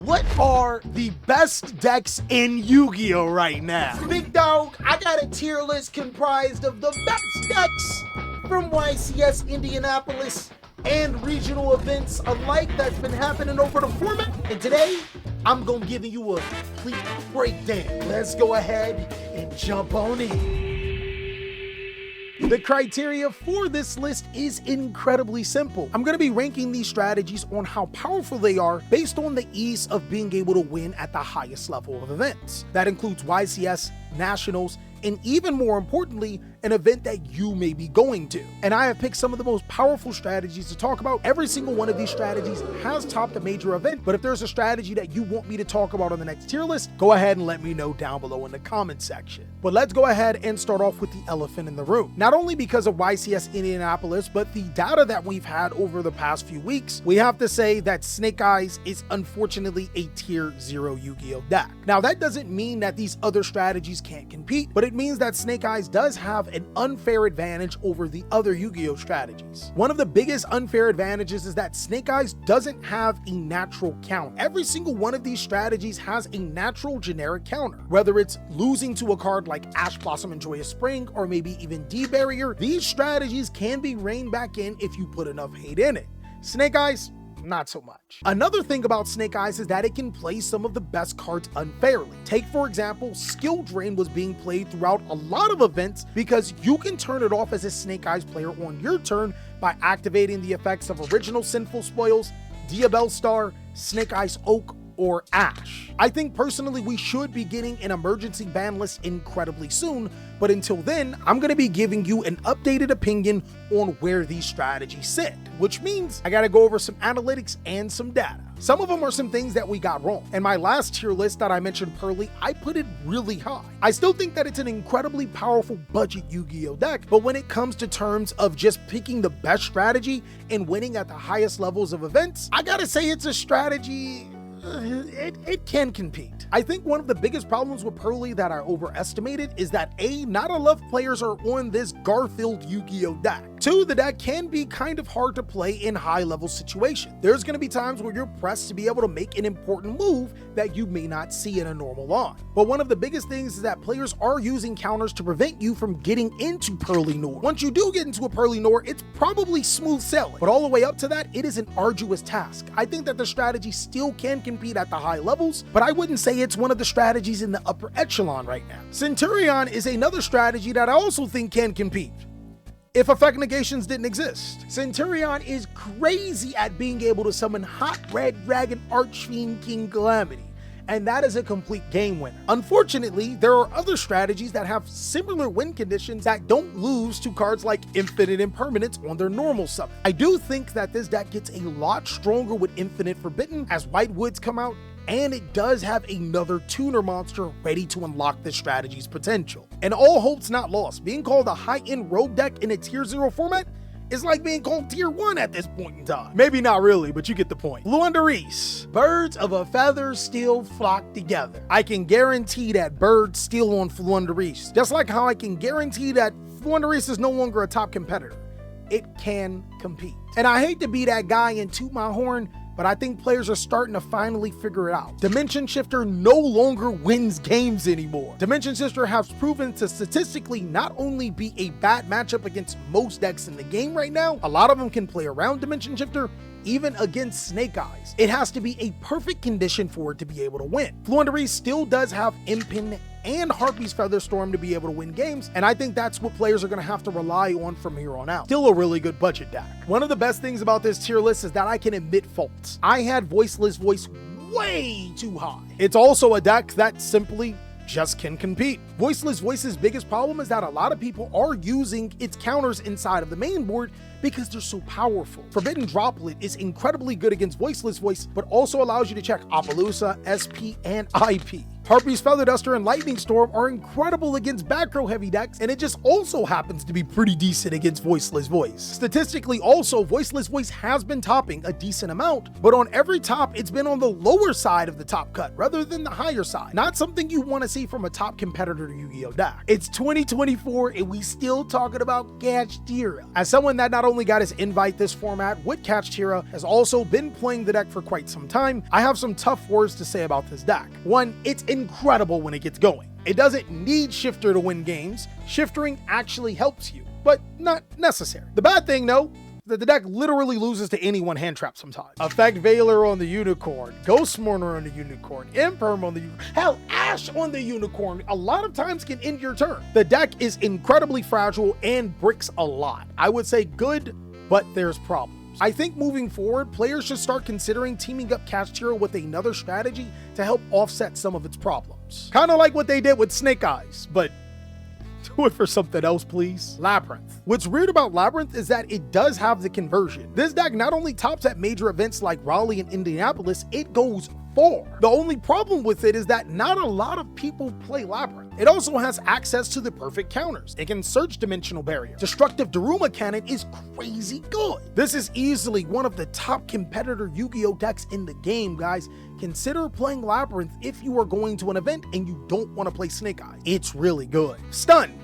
What are the best decks in Yu-Gi-Oh right now? Big dog, I got a tier list comprised of the best decks from YCS Indianapolis and regional events alike that's been happening over the format. And today, I'm gonna give you a complete breakdown. Let's go ahead and jump on in. The criteria for this list is incredibly simple. I'm going to be ranking these strategies on how powerful they are based on the ease of being able to win at the highest level of events. That includes YCS, Nationals, and even more importantly, an event that you may be going to. And I have picked some of the most powerful strategies to talk about. Every single one of these strategies has topped a major event, but if there's a strategy that you want me to talk about on the next tier list, go ahead and let me know down below in the comment section. But let's go ahead and start off with the elephant in the room. Not only because of YCS Indianapolis, but the data that we've had over the past few weeks, we have to say that Snake Eyes is unfortunately a tier 0 Yu-Gi-Oh deck. Now that doesn't mean that these other strategies can't compete, but it means that Snake Eyes does have an unfair advantage over the other Yu-Gi-Oh strategies. One of the biggest unfair advantages is that Snake Eyes doesn't have a natural counter. Every single one of these strategies has a natural generic counter. Whether it's losing to a card like Ash Blossom and Joyous Spring, or maybe even D-Barrier, these strategies can be reined back in if you put enough hate in it. Snake Eyes, not so much. Another thing about Snake Eyes is that it can play some of the best cards unfairly. Take, for example, Skill Drain was being played throughout a lot of events because you can turn it off as a Snake Eyes player on your turn by activating the effects of Original Sinful Spoils, Diabell Star, Snake Eyes Oak, or Ash. I think personally we should be getting an emergency ban list incredibly soon, but until then, I'm going to be giving you an updated opinion on where these strategies sit, which means I got to go over some analytics and some data. Some of them are some things that we got wrong. And my last tier list that I mentioned early, I put it really high. I still think that it's an incredibly powerful budget Yu-Gi-Oh deck, but when it comes to terms of just picking the best strategy and winning at the highest levels of events, I gotta say it's a strategy it can compete. I think one of the biggest problems with Pearly that I overestimated is that A, not enough players are on this Garfield Yu-Gi-Oh deck. 2, the deck can be kind of hard to play in high-level situations. There's going to be times where you're pressed to be able to make an important move that you may not see in a normal line. But one of the biggest things is that players are using counters to prevent you from getting into Pearly Noir. Once you do get into a Pearly Noir, it's probably smooth sailing, but all the way up to that, it is an arduous task. I think that the strategy still can compete at the high levels, but I wouldn't say it's one of the strategies in the upper echelon right now. Centurion is another strategy that I also think can compete if effect negations didn't exist. Centurion is crazy at being able to summon Hot Red Dragon Archfiend King Calamity, and that is a complete game winner. Unfortunately, there are other strategies that have similar win conditions that don't lose to cards like Infinite Impermanence on their normal summon. I do think that this deck gets a lot stronger with Infinite Forbidden as White Woods come out, and it does have another tuner monster ready to unlock this strategy's potential. And all hope's not lost. Being called a high-end rogue deck in a tier 0 format is like being called tier 1 at this point in time. Maybe not really, but you get the point. Fluendereese. Birds of a feather still flock together. I can guarantee that birds still on Fluendereese, just like how I can guarantee that Fluendereese is no longer a top competitor. It can compete. And I hate to be that guy and toot my horn, but I think players are starting to finally figure it out. Dimension Shifter no longer wins games anymore. Dimension Shifter has proven to statistically not only be a bad matchup against most decks in the game right now, a lot of them can play around Dimension Shifter, even against Snake Eyes. It has to be a perfect condition for it to be able to win. Fluendereese still does have Impin and Harpy's Featherstorm to be able to win games, and I think that's what players are going to have to rely on from here on out. Still a really good budget deck. One of the best things about this tier list is that I can admit faults. I had Voiceless Voice way too high. It's also a deck that simply just can compete. Voiceless Voice's biggest problem is that a lot of people are using its counters inside of the main board because they're so powerful. Forbidden Droplet is incredibly good against Voiceless Voice, but also allows you to check Appaloosa, SP, and IP. Harpy's Feather Duster and Lightning Storm are incredible against back row heavy decks, and it just also happens to be pretty decent against Voiceless Voice. Statistically also, Voiceless Voice has been topping a decent amount, but on every top, it's been on the lower side of the top cut rather than the higher side. Not something you want to see from a top competitor to Yu-Gi-Oh deck. It's 2024 and we still talking about Kashtira. As someone that not only got his invite this format with Kashtira, has also been playing the deck for quite some time, I have some tough words to say about this deck. One, it's incredible when it gets going. It doesn't need Shifter to win games. Shiftering actually helps you, but not necessary. The bad thing though, that the deck literally loses to any one hand trap sometimes. Effect Veiler on the Unicorn, Ghost Mourner on the Unicorn, Imperm on the Unicorn, hell, Ash on the Unicorn a lot of times can end your turn. The deck is incredibly fragile and bricks a lot. I would say good, but there's problems. I think moving forward, players should start considering teaming up Kashtira with another strategy to help offset some of its problems. Kind of like what they did with Snake Eyes, but do it for something else, please. Labyrinth. What's weird about Labyrinth is that it does have the conversion. This deck not only tops at major events like Raleigh and Indianapolis, it goes far. The only problem with it is that not a lot of people play Labyrinth. It also has access to the perfect counters. It can search Dimensional Barrier. Destructive Daruma Cannon is crazy good. This is easily one of the top competitor Yu-Gi-Oh decks in the game, guys. Consider playing Labyrinth if you are going to an event and you don't want to play Snake Eyes. It's really good. Stun.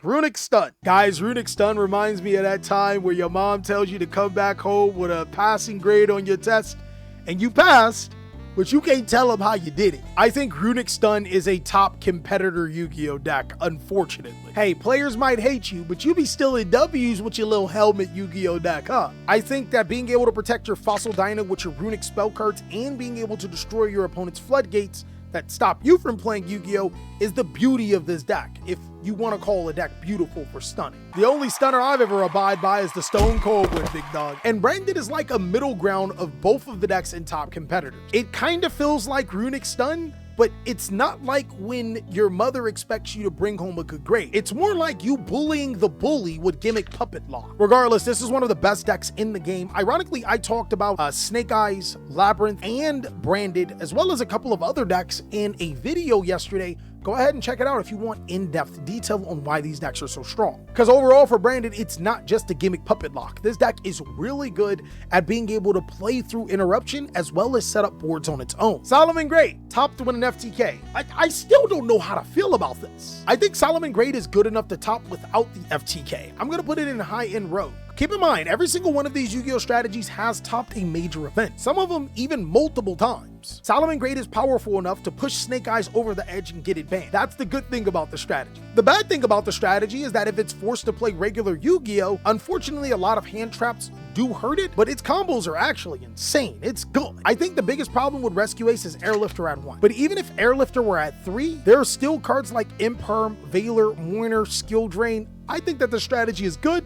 Runic Stun. Guys, Runic Stun reminds me of that time where your mom tells you to come back home with a passing grade on your test and you passed, but you can't tell them how you did it. I think Runic Stun is a top competitor Yu-Gi-Oh deck, unfortunately. Hey, players might hate you, but you be still in W's with your little helmet Yu-Gi-Oh deck, huh? I think that being able to protect your Fossil Dyna with your Runic spell cards and being able to destroy your opponent's floodgates that stop you from playing Yu-Gi-Oh is the beauty of this deck, if you want to call a deck beautiful for stunning. The only stunner I've ever abide by is the Stone Cold one, big dog. And Branded is like a middle ground of both of the decks in top competitors. It kind of feels like Runic Stun, but it's not like when your mother expects you to bring home a good grade. It's more like you bullying the bully with Gimmick Puppet Lock. Regardless, this is one of the best decks in the game. Ironically, I talked about Snake Eyes, Labyrinth, and Branded, as well as a couple of other decks in a video yesterday. Go ahead and check it out if you want in-depth detail on why these decks are so strong. Because overall for Branded, it's not just a Gimmick Puppet Lock. This deck is really good at being able to play through Interruption as well as set up boards on its own. Solomon Great, top to win an FTK. I still don't know how to feel about this. I think Solomon Great is good enough to top without the FTK. I'm going to put it in high-end Rogue. Keep in mind, every single one of these Yu-Gi-Oh strategies has topped a major event, some of them even multiple times. Solomon Great is powerful enough to push Snake Eyes over the edge and get it banned. That's the good thing about the strategy. The bad thing about the strategy is that if it's forced to play regular Yu-Gi-Oh, unfortunately a lot of hand traps do hurt it, but its combos are actually insane. It's good. I think the biggest problem with Rescue Ace is Airlifter at 1. But even if Airlifter were at 3, there are still cards like Imperm, Veiler, Mourner, Skill Drain. I think that the strategy is good,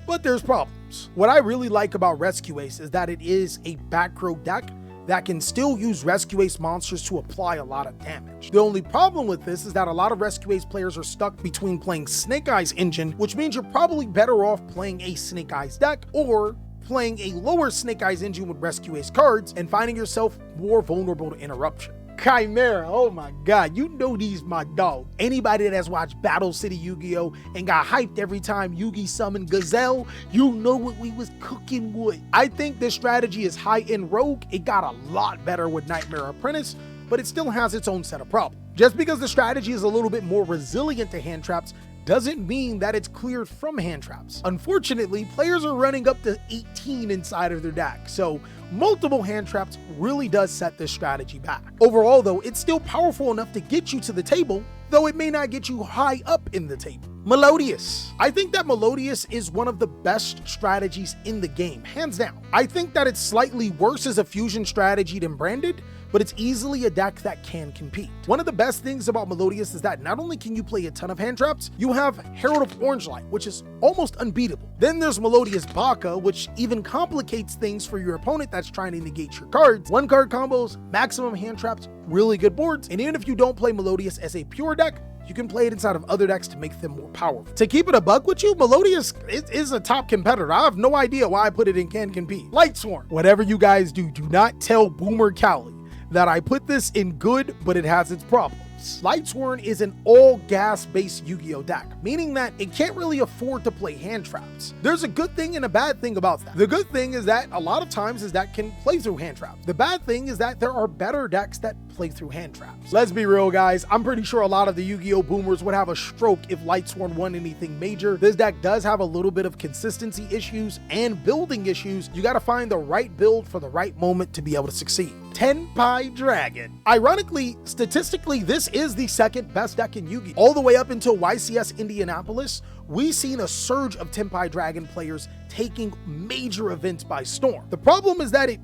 but there's problems. What I really like about Rescue Ace is that it is a back row deck that can still use Rescue Ace monsters to apply a lot of damage. The only problem with this is that a lot of Rescue Ace players are stuck between playing Snake Eyes Engine, which means you're probably better off playing a Snake Eyes deck, or playing a lower Snake Eyes Engine with Rescue Ace cards and finding yourself more vulnerable to interruption. Chimera, oh my god, you know these my dog. Anybody that has watched Battle City Yu-Gi-Oh and got hyped every time Yugi summoned Gazelle, you know what we was cooking with. I think this strategy is high-end Rogue. It got a lot better with Nightmare Apprentice, but it still has its own set of problems. Just because the strategy is a little bit more resilient to hand traps doesn't mean that it's cleared from hand traps. Unfortunately, players are running up to 18 inside of their deck, so multiple hand traps really does set this strategy back. Overall though, it's still powerful enough to get you to the table, though it may not get you high up in the table. Melodious. I think that Melodious is one of the best strategies in the game, hands down. I think that it's slightly worse as a fusion strategy than Branded, but it's easily a deck that can compete. One of the best things about Melodious is that not only can you play a ton of hand traps, you have Herald of Orange Light, which is almost unbeatable. Then there's Melodious Baka, which even complicates things for your opponent that's trying to negate your cards. One card combos, maximum hand traps, really good boards, and even if you don't play Melodious as a pure deck, you can play it inside of other decks to make them more powerful. To keep it a buck with you, Melodious is a top competitor. I have no idea why I put it in can compete. Light Swarm. Whatever you guys do, do not tell Boomer Cowley that I put this in good, but it has its problems. Lightsworn is an all-gas-based Yu-Gi-Oh deck, meaning that it can't really afford to play hand traps. There's a good thing and a bad thing about that. The good thing is that a lot of times this deck can play through hand traps. The bad thing is that there are better decks that play through hand traps. Let's be real, guys. I'm pretty sure a lot of the Yu-Gi-Oh boomers would have a stroke if Lightsworn won anything major. This deck does have a little bit of consistency issues and building issues. You gotta find the right build for the right moment to be able to succeed. Tenpai Dragon. Ironically, statistically, this is the second best deck in Yu-Gi-Oh! All the way up until YCS Indianapolis, we've seen a surge of Tenpai Dragon players taking major events by storm. The problem is that it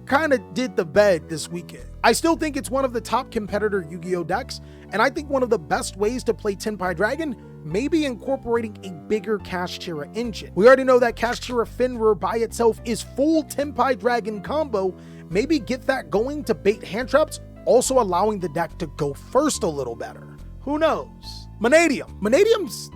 kind of did the bed this weekend. I still think it's one of the top competitor Yu-Gi-Oh decks, and I think one of the best ways to play Tenpai Dragon may be incorporating a bigger Kashtira engine. We already know that Kashtira Fenrir by itself is full Tenpai Dragon combo. Maybe get that going to bait hand traps, also allowing the deck to go first a little better. Who knows? Manadium's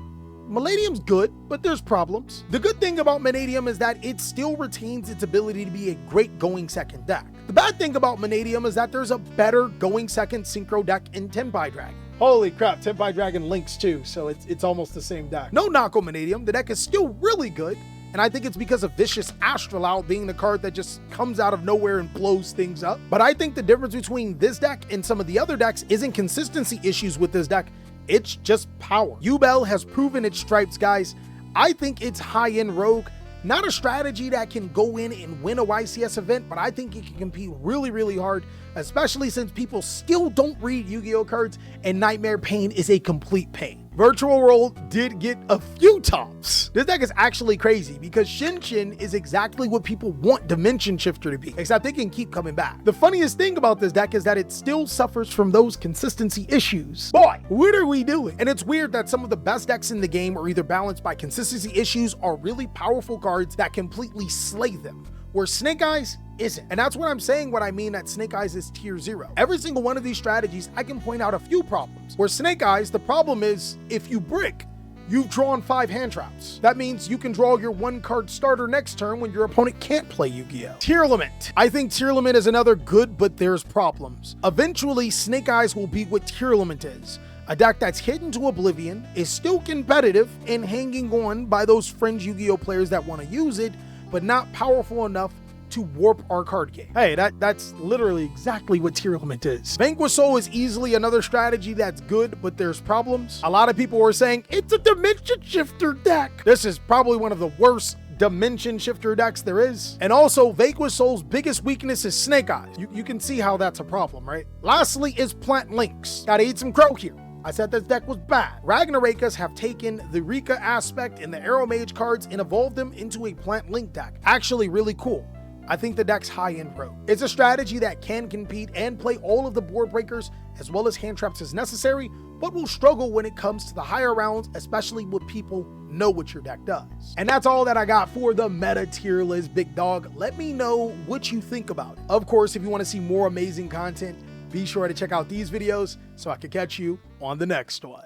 good, but there's problems. The good thing about Manadium is that it still retains its ability to be a great going second deck. The bad thing about Manadium is that there's a better going second synchro deck in Tenpai Dragon. Holy crap, Tenpai Dragon links too, so it's almost the same deck. No knock on Manadium, the deck is still really good, and I think it's because of Vicious Astral Out being the card that just comes out of nowhere and blows things up. But I think the difference between this deck and some of the other decks isn't consistency issues with this deck, it's just power. Yubel has proven its stripes, guys. I think it's high-end rogue, not a strategy that can go in and win a YCS event, but I think it can compete really, really hard, especially since people still don't read Yu-Gi-Oh cards and Nightmare Pain is a complete pain. Virtual World did get a few tops. This deck is actually crazy because Shin is exactly what people want Dimension Shifter to be, except they can keep coming back. The funniest thing about this deck is that it still suffers from those consistency issues. Boy, what are we doing? And it's weird that some of the best decks in the game are either balanced by consistency issues or really powerful cards that completely slay them, where Snake Eyes isn't. And that's what I'm saying when I mean that Snake Eyes is tier 0. Every single one of these strategies, I can point out a few problems. Where Snake Eyes, the problem is if you brick, you've drawn 5 hand traps. That means you can draw your 1 card starter next turn when your opponent can't play Yu-Gi-Oh! Tearlament. I think Tearlament is another good, but there's problems. Eventually, Snake Eyes will be what Tearlament is. A deck that's hidden to oblivion, is still competitive, and hanging on by those fringe Yu-Gi-Oh! Players that want to use it, but not powerful enough to warp our card game. Hey, that's literally exactly what Tearlament is. Vanquish Soul is easily another strategy that's good, but there's problems. A lot of people were saying, it's a Dimension Shifter deck. This is probably one of the worst Dimension Shifter decks there is. And also, Vanquish Soul's biggest weakness is Snake Eyes. You can see how that's a problem, right? Lastly is Plant Links. Gotta eat some crow here. I said this deck was bad. Ragnarekas have taken the Rika aspect and the Arrow Mage cards and evolved them into a Plant Link deck. Actually really cool. I think the deck's high-end rogue. It's a strategy that can compete and play all of the board breakers as well as hand traps as necessary, but will struggle when it comes to the higher rounds, especially when people know what your deck does. And that's all that I got for the meta tier list, big dog. Let me know what you think about it. Of course, if you want to see more amazing content, be sure to check out these videos so I can catch you on the next one.